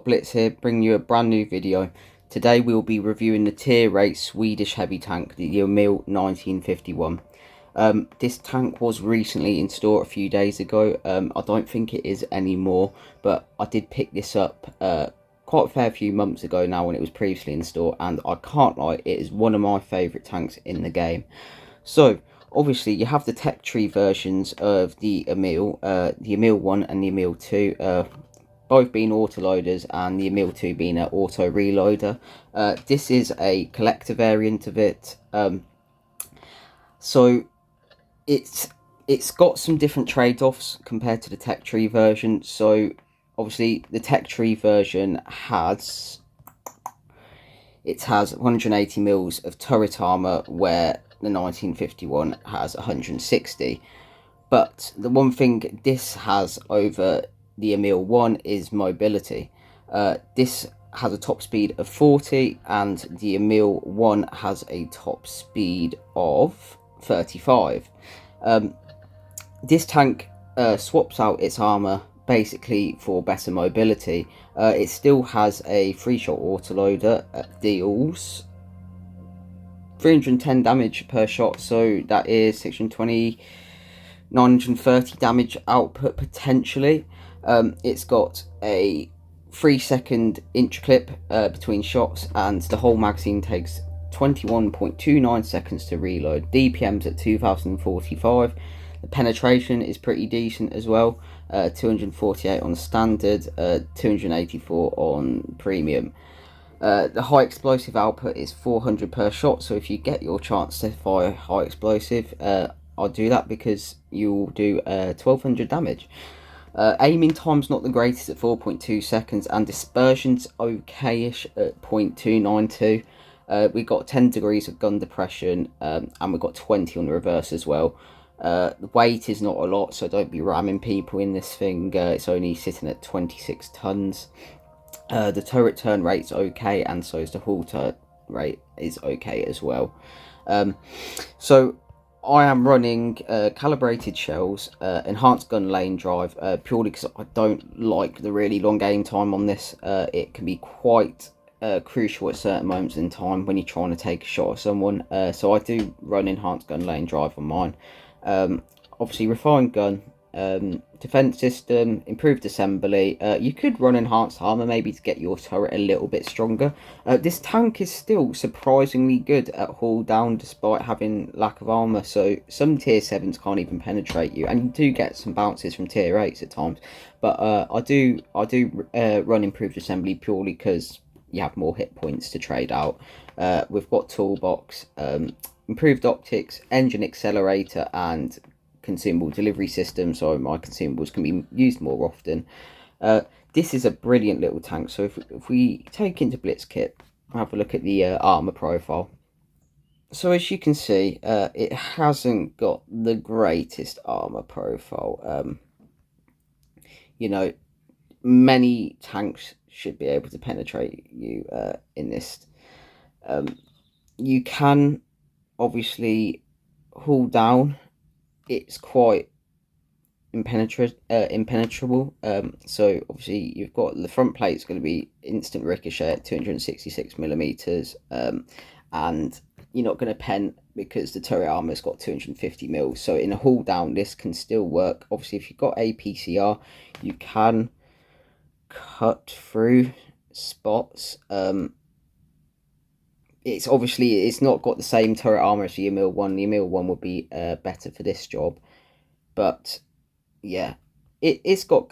Blitz here, bringing you a brand new video. Today we'll be reviewing the tier 8 Swedish heavy tank, the Emil 1951. This tank was recently in store a few days ago. I don't think it is anymore, but I did pick this up quite a fair few months ago now when it was previously in store, and I can't lie, it is one of my favourite tanks in the game. So, obviously you have the tech tree versions of the Emil 1 and the Emil 2, both being autoloaders, and the Emil 2 being an auto reloader. This is a collector variant of it, so it's got some different trade-offs compared to the tech tree version. So obviously the tech tree version has 180 mils of turret armor, where the 1951 has 160. But the one thing this has over the Emil 1 is mobility. This has a top speed of 40, and the Emil 1 has a top speed of 35. This tank swaps out its armor basically for better mobility. It still has a 3-shot autoloader, deals 310 damage per shot, so that is 620, 930 damage output potentially. It's got a 3-second inch clip between shots, and the whole magazine takes 21.29 seconds to reload. DPM's at 2045. The penetration is pretty decent as well, 248 on standard, 284 on premium. The high explosive output is 400 per shot, so if you get your chance to fire high explosive, I'll do that because you'll do 1200 damage. Aiming time's not the greatest at 4.2 seconds, and dispersion's okay-ish at 0.292. We got 10 degrees of gun depression, and we've got 20 on the reverse as well. The weight is not a lot, so don't be ramming people in this thing. It's only sitting at 26 tons. The turret turn rate's okay, and so is the hull turn rate is okay as well. So I am running calibrated shells, enhanced gun lane drive, purely because I don't like the really long aim time on this. It can be quite crucial at certain moments in time when you're trying to take a shot at someone. So I do run enhanced gun lane drive on mine. Obviously refined gun, defense system, improved assembly. You could run enhanced armor maybe to get your turret a little bit stronger. This tank is still surprisingly good at hull down despite having lack of armor, so some tier 7s can't even penetrate you, and you do get some bounces from tier 8s at times. But I do run improved assembly purely because you have more hit points to trade out. We've got toolbox, improved optics, engine accelerator, and consumable delivery system, so my consumables can be used more often. This is a brilliant little tank. So if we take into Blitz kit, have a look at the armor profile. So as you can see, it hasn't got the greatest armor profile. You know, many tanks should be able to penetrate you in this. You can obviously hull down. It's quite impenetrable. So obviously you've got the front plate's going to be instant ricochet at 266 millimeters, and you're not going to pen because the turret armor's got 250 mils. So in a hull down, this can still work. Obviously, if you've got APCR, you can cut through spots. It's not got the same turret armor as the Emil 1. The Emil 1 would be better for this job, but yeah, it's got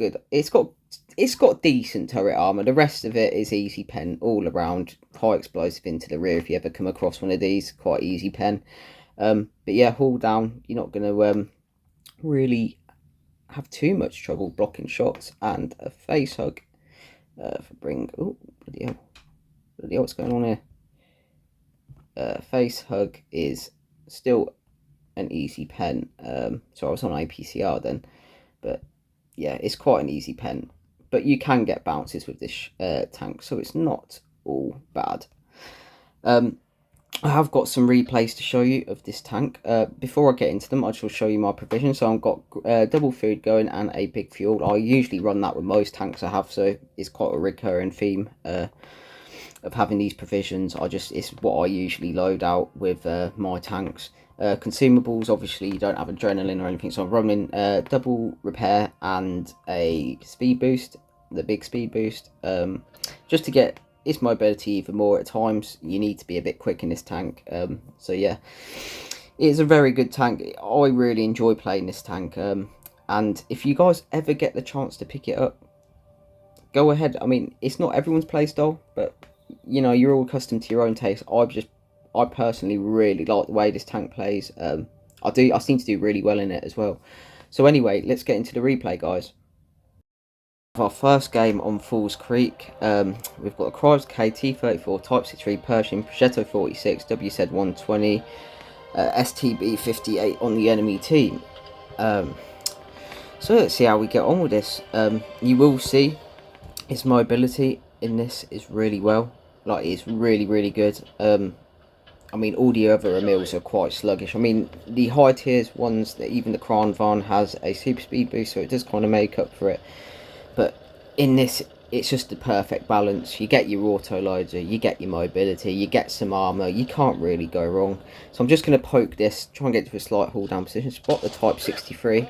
decent turret armor. The rest of it is easy pen all around. High explosive into the rear if you ever come across one of these, quite easy pen. But yeah, hull down, you're not going to really have too much trouble blocking shots. And a face hug for bring. Oh, bloody hell, what's going on here? Face hug is still an easy pen. So I was on APCR then, but yeah, it's quite an easy pen. But you can get bounces with this tank, so it's not all bad. I have got some replays to show you of this tank. Before I get into them, I just will show you my provision. So I've got double food going and a big fuel. I usually run that with most tanks I have, so it's quite a recurring theme of having these provisions. It's what I usually load out with my tanks. Consumables, obviously you don't have adrenaline or anything, so I'm running double repair and a speed boost, the big speed boost, just to get its mobility even more. At times you need to be a bit quick in this tank, so yeah, it's a very good tank. I really enjoy playing this tank, and if you guys ever get the chance to pick it up, go ahead. I mean, it's not everyone's playstyle, but you know, you're all accustomed to your own taste. I personally really like the way this tank plays. I seem to do really well in it as well. So anyway, let's get into the replay, guys. Our first game on Falls Creek, we've got a Cries KT34, Type 63, Pershing, Progetto 46, WZ 120, STB 58 on the enemy team. So let's see how we get on with this. You will see its mobility in this is really well. Like, it's really good. I mean, all the other Emils are quite sluggish. I mean, the high tiers ones, that even the Kranvan has a super speed boost, so it does kind of make up for it. But in this, it's just the perfect balance. You get your auto loader, you get your mobility, you get some armor. You can't really go wrong. So I'm just going to poke this, try and get to a slight hold down position, spot the Type 63,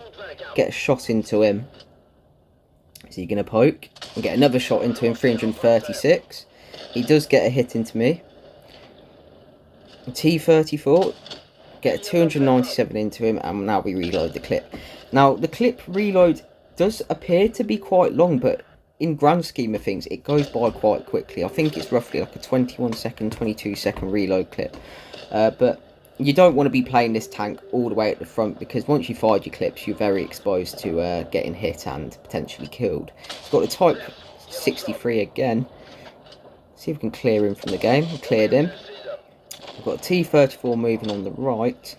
get a shot into him. So you're going to poke and get another shot into him, 336. He does get a hit into me. T34, get a 297 into him, and now we reload the clip. Now, the clip reload does appear to be quite long, but in grand scheme of things, it goes by quite quickly. I think it's roughly like a 21 second, 22 second reload clip. But you don't want to be playing this tank all the way at the front, because once you fired your clips, you're very exposed to getting hit and potentially killed. It's got the Type 63 again. See if we can clear him from the game. We cleared him. We've got a T34 moving on the right.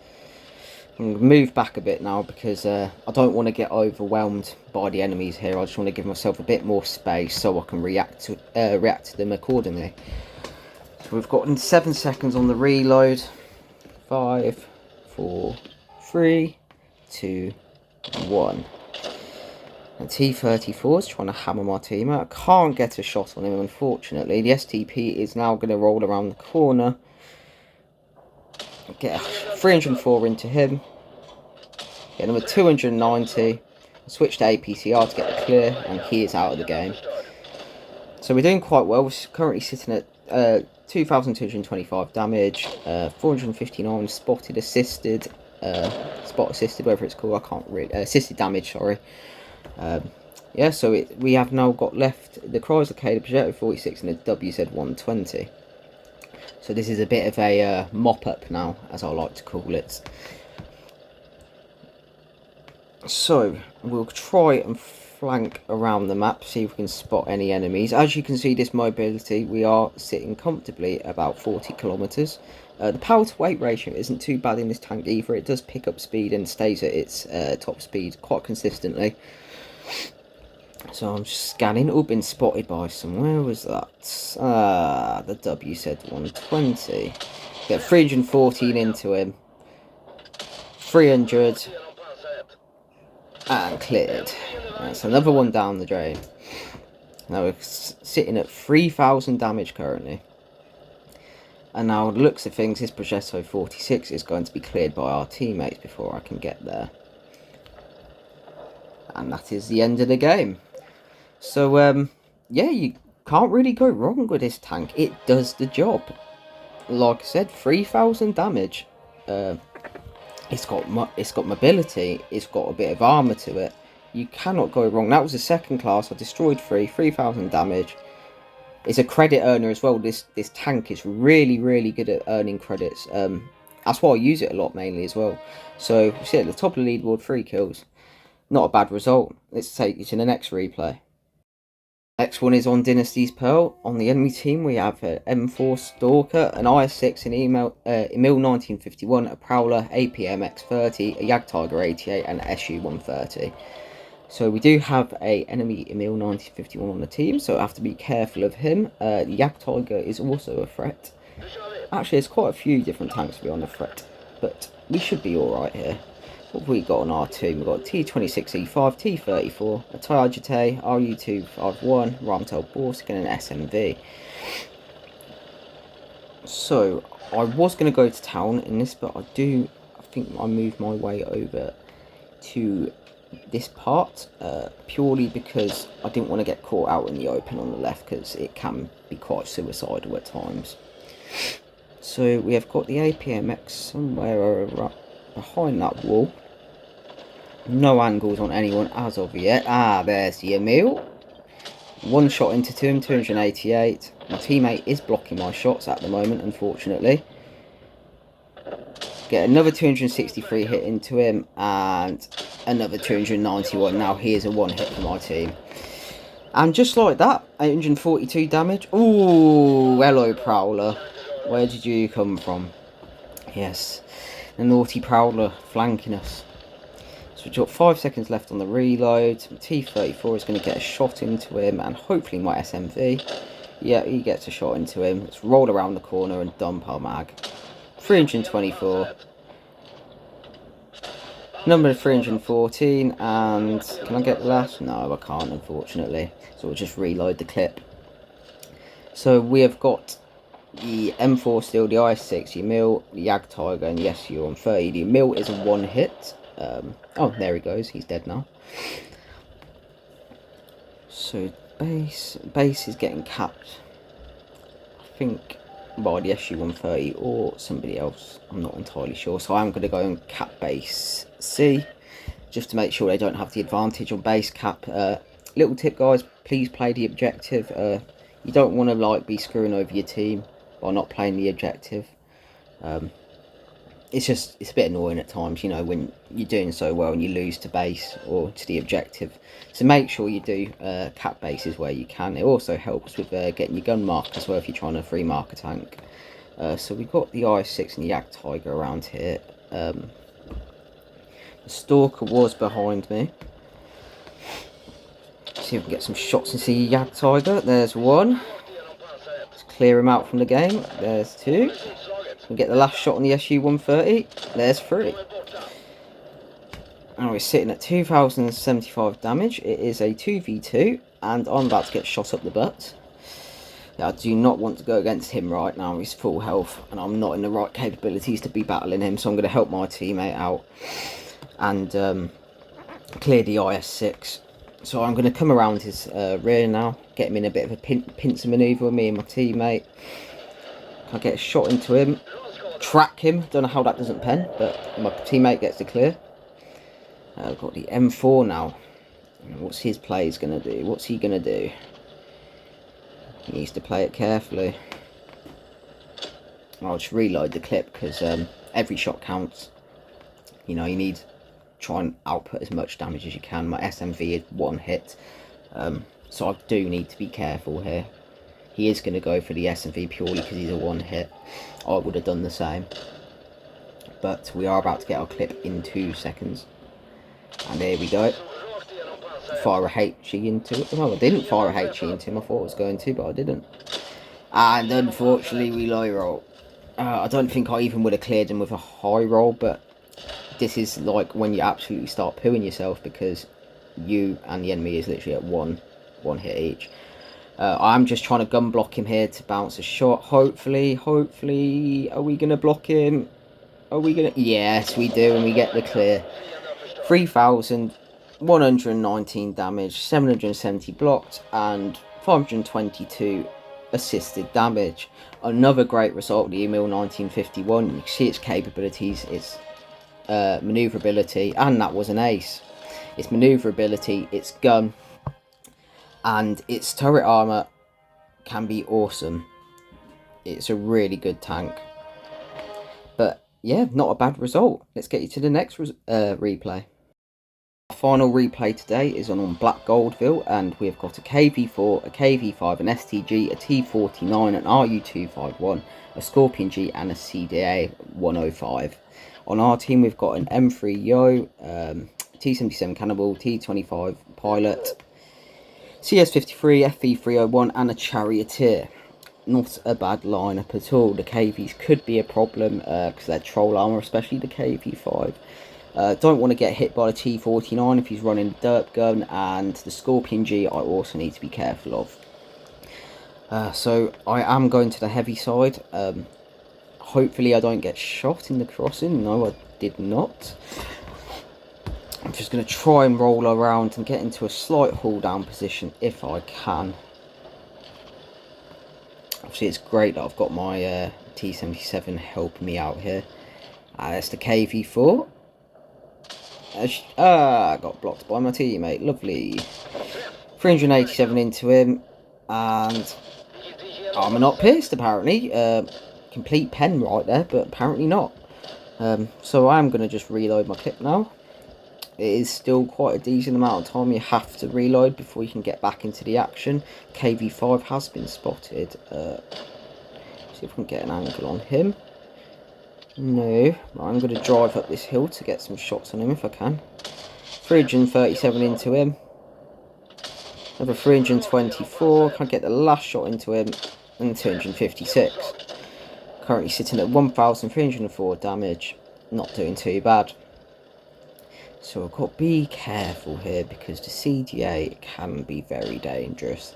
I'm going to move back a bit now, because I don't want to get overwhelmed by the enemies here. I just want to give myself a bit more space so I can react to them accordingly. So we've got 7 seconds on the reload. 5, 4, 3, 2, 1. And T34 is trying to hammer my team out. I can't get a shot on him, unfortunately. The STP is now going to roll around the corner. Get a 304 into him. Get another 290. Switch to APCR to get the clear, and he is out of the game. So we're doing quite well. We're currently sitting at 2,225 damage, 459 spotted assisted, spot assisted, whatever it's called. I can't really assisted damage. Sorry. Yeah. So we have now got left the Chrysler K, the Progetto 46, and the WZ 120. So this is a bit of a mop-up now, as I like to call it. So we'll try and flank around the map, see if we can spot any enemies. As you can see, this mobility, we are sitting comfortably about 40 kilometers. The power to weight ratio isn't too bad in this tank either. It does pick up speed and stays at its top speed quite consistently. So I'm just scanning. Oh, been spotted by somewhere. Where was that? The WZ 120. Get 314 into him. 300. And cleared. That's another one down the drain. Now we're sitting at 3,000 damage currently. And now, the looks of things, this Progetto 46 is going to be cleared by our teammates before I can get there. And that is the end of the game. So, yeah, you can't really go wrong with this tank. It does the job. Like I said, 3,000 damage. It's got mobility. It's got a bit of armor to it. You cannot go wrong. That was a second class. I destroyed 3,000 damage. It's a credit earner as well. This tank is really good at earning credits. That's why I use it a lot mainly as well. So, see at the top of the leaderboard, 3 kills. Not a bad result. Let's take you to the next replay. Next one is on Dynasty's Pearl. On the enemy team, we have an M4 Stalker, an IS-6, an Emil 1951, a Prowler, APM X30, a Jagdtiger 88, and an SU 130. So we do have a enemy Emil 1951 on the team, so I have to be careful of him. The Jagdtiger is also a threat. Actually, there's quite a few different tanks to be on the threat, but we should be alright here. What have we got on our team? We've got T26E5, T34, a Tajate, RU251, Ramtel Borsig, and an SMV. So, I was going to go to town in this, but I think I moved my way over to this part purely because I didn't want to get caught out in the open on the left, because it can be quite suicidal at times. So we have got the APMX somewhere behind that wall. No angles on anyone as of yet. Ah, there's the Emil. One shot into him, 288. My teammate is blocking my shots at the moment, unfortunately. Get another 263 hit into him, and another 291. Now he is a one hit for my team. And just like that, 842 damage. Ooh, hello Prowler. Where did you come from? Yes, the naughty Prowler flanking us. So we've got 5 seconds left on the reload. T34 is going to get a shot into him, and hopefully my SMV. Yeah, he gets a shot into him. Let's roll around the corner and dump our mag. 324. Number 314, and can I get the last? No, I can't, unfortunately. So we'll just reload the clip. So we have got the M4 still, the IS6, the Emil, the Jagdtiger, and the SU-130. The Emil is a one hit. Oh, there he goes. He's dead now. So base is getting capped, I think, by the SU-130 or somebody else. I'm not entirely sure. So I'm going to go and cap base C, just to make sure they don't have the advantage on base cap. Little tip, guys, please play the objective. You don't want to like be screwing over your team by not playing the objective. It's a bit annoying at times, you know, when you're doing so well and you lose to base or to the objective. So make sure you do cap bases where you can. It also helps with getting your gun marked as well if you're trying to free mark a tank. So we've got the IS6 and the Jagdtiger around here. The Stalker was behind me. See if we can get some shots and see Jagdtiger. There's one. Let's clear him out from the game. There's two. We get the last shot on the SU-130. There's three. And we're sitting at 2,075 damage. It is a 2v2, and I'm about to get shot up the butt. Yeah, I do not want to go against him right now. He's full health, and I'm not in the right capabilities to be battling him, so I'm going to help my teammate out and clear the IS-6. So I'm going to come around his rear now, get him in a bit of a pincer manoeuvre with me and my teammate. I get a shot into him, track him. Don't know how that doesn't pen, but my teammate gets the clear. I've got the M4 now. What's his plays going to do? What's he going to do? He needs to play it carefully. I'll just reload the clip because every shot counts. You know, you need to try and output as much damage as you can. My SMV is one hit, so I do need to be careful here. He is going to go for the SMV purely because he's a one hit. I would have done the same. But we are about to get our clip in 2 seconds. And there we go. Fire a HE into it. Well, I didn't fire a HE into him. I thought I was going to, but I didn't. And unfortunately, we low roll. I don't think I even would have cleared him with a high roll, but this is like when you absolutely start pooing yourself because you and the enemy is literally at one hit each. I'm just trying to gun block him here to bounce a shot. Hopefully, are we going to block him? Are we going to? Yes, we do, and we get the clear. 3,119 damage, 770 blocked, and 522 assisted damage. Another great result, the Emil 1951. You can see its capabilities, its maneuverability, and that was an ace. Its maneuverability, its gun, and its turret armor can be awesome. It's a really good tank. But yeah, not a bad result. Let's get you to the next replay. Our final replay today is on Black Goldville, and we've got a KV4, a KV5, an STG, a T49, an RU251, a Scorpion G, and a CDA 105. On our team, we've got an M3 Yo, T77 Cannibal, T25 Pilot, CS53, FV301, and a Charioteer. not a bad lineup at all. The KVs could be a problem because they're troll armor, especially the KV5. Don't want to get hit by the T49 if he's running the derp gun, and the Scorpion G I also need to be careful of. So I am going to the heavy side. Hopefully I don't get shot in the crossing. No, I did not. I'm just going to try and roll around and get into a slight haul down position if I can. Obviously it's great that I've got my T77 helping me out here. That's the KV4. I got blocked by my teammate. Lovely. 387 into him, and armor not pierced apparently. Complete pen right there, but apparently not. So I am going to just reload my clip now. It is still quite a decent amount of time you have to reload before you can get back into the action. KV5 has been spotted. See if we can get an angle on him. No, I'm going to drive up this hill to get some shots on him if I can. 337 into him. Another 324. Can I get the last shot into him? And 256. Currently sitting at 1,304 damage. Not doing too bad. So I've got to be careful here because the CDA can be very dangerous.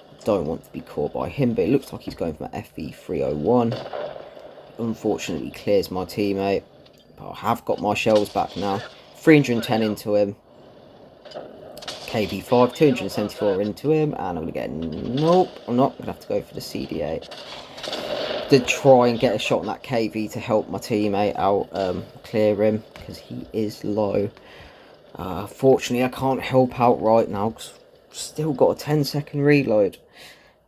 I don't want to be caught by him, but it looks like he's going for my FV301. Unfortunately clears my teammate, but I have got my shells back now. 310 into him. KV5, 274 into him, and I'm going to get... Nope, I'm not. I'm going to have to go for the CD8. Did try and get a shot on that KV to help my teammate out, clear him, because he is low. Fortunately, I can't help out right now, because I've still got a 10-second reload.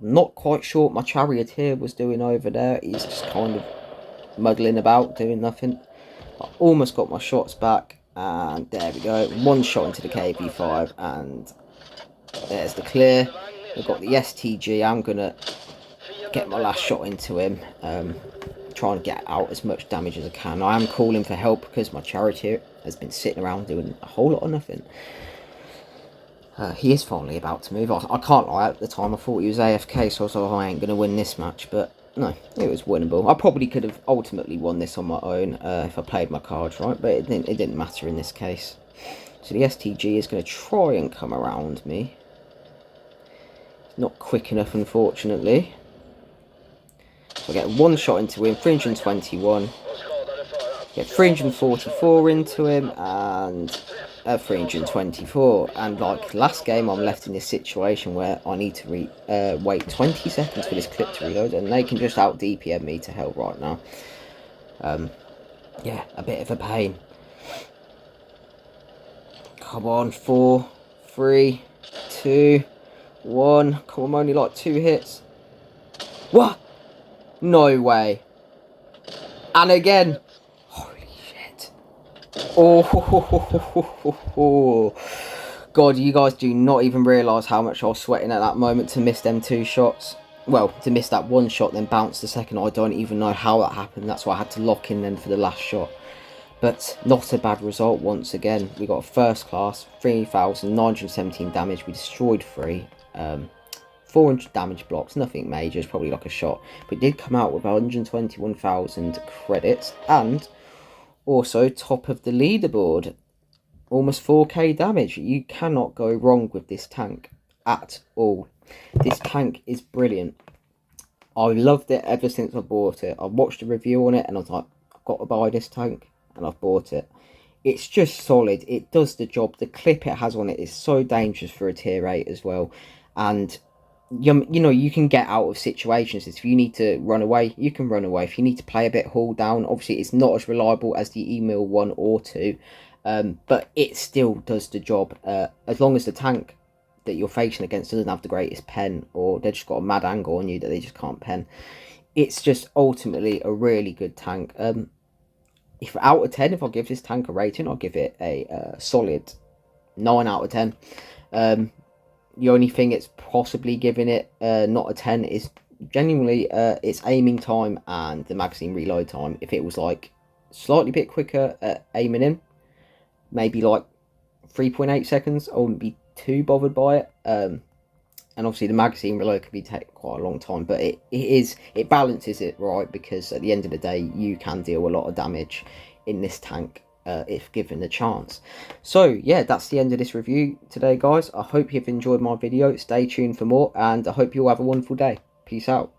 I'm not quite sure what my charioteer was doing over there. He's just kind of muddling about, doing nothing. I almost got my shots back, and there we go. One shot into the KV5, and there's the clear. We've got the STG. I'm going to get my last shot into him, trying to get out as much damage as I can. I am calling for help because my charioteer has been sitting around doing a whole lot of nothing. He is finally about to move. I can't lie, at the time I thought he was AFK, so I was like, oh, I ain't going to win this match, but no, it was winnable. I probably could have ultimately won this on my own if I played my cards right, but it didn't matter in this case. So the STG is going to try and come around me. Not quick enough, unfortunately. So I get one shot into him, 321. Get 344 into him, and 324. And like last game, I'm left in this situation where I need to wait 20 seconds for this clip to reload, and they can just out DPM me to hell right now. Yeah, a bit of a pain. Come on, 4, 3, 2, 1. Come on, only like 2 hits. What? No way. And again. Holy shit. Oh, God, you guys do not even realise how much I was sweating at that moment to miss them 2 shots. Well, to miss that 1 shot, then bounce the second. I don't even know how that happened. That's why I had to lock in then for the last shot. But not a bad result once again. We got a first class, 3,917 damage. We destroyed 3. 400 damage blocks, nothing major, it's probably like a shot. But it did come out with 121,000 credits. And also top of the leaderboard. Almost 4k damage. You cannot go wrong with this tank at all. This tank is brilliant. I loved it ever since I bought it. I watched a review on it and I was like, I've got to buy this tank. And I've bought it. It's just solid. It does the job. The clip it has on it is so dangerous for a tier 8 as well. And you know, you can get out of situations. If you need to run away, you can run away. If you need to play a bit haul down, obviously it's not as reliable as the Emil 1 or 2. But it still does the job. As long as the tank that you're facing against doesn't have the greatest pen, or they've just got a mad angle on you that they just can't pen. It's just ultimately a really good tank. If out of 10, if I give this tank a rating, I'll give it a solid 9 out of 10. The only thing it's possibly giving it not a 10 is genuinely its aiming time and the magazine reload time. If it was like slightly bit quicker at aiming in, maybe like 3.8 seconds, I wouldn't be too bothered by it. And obviously the magazine reload can take quite a long time, but it balances it right, because at the end of the day you can deal a lot of damage in this tank if given the chance. So yeah, that's the end of this review today, guys. I hope you've enjoyed my video. Stay tuned for more, and I hope you all have a wonderful day. Peace out.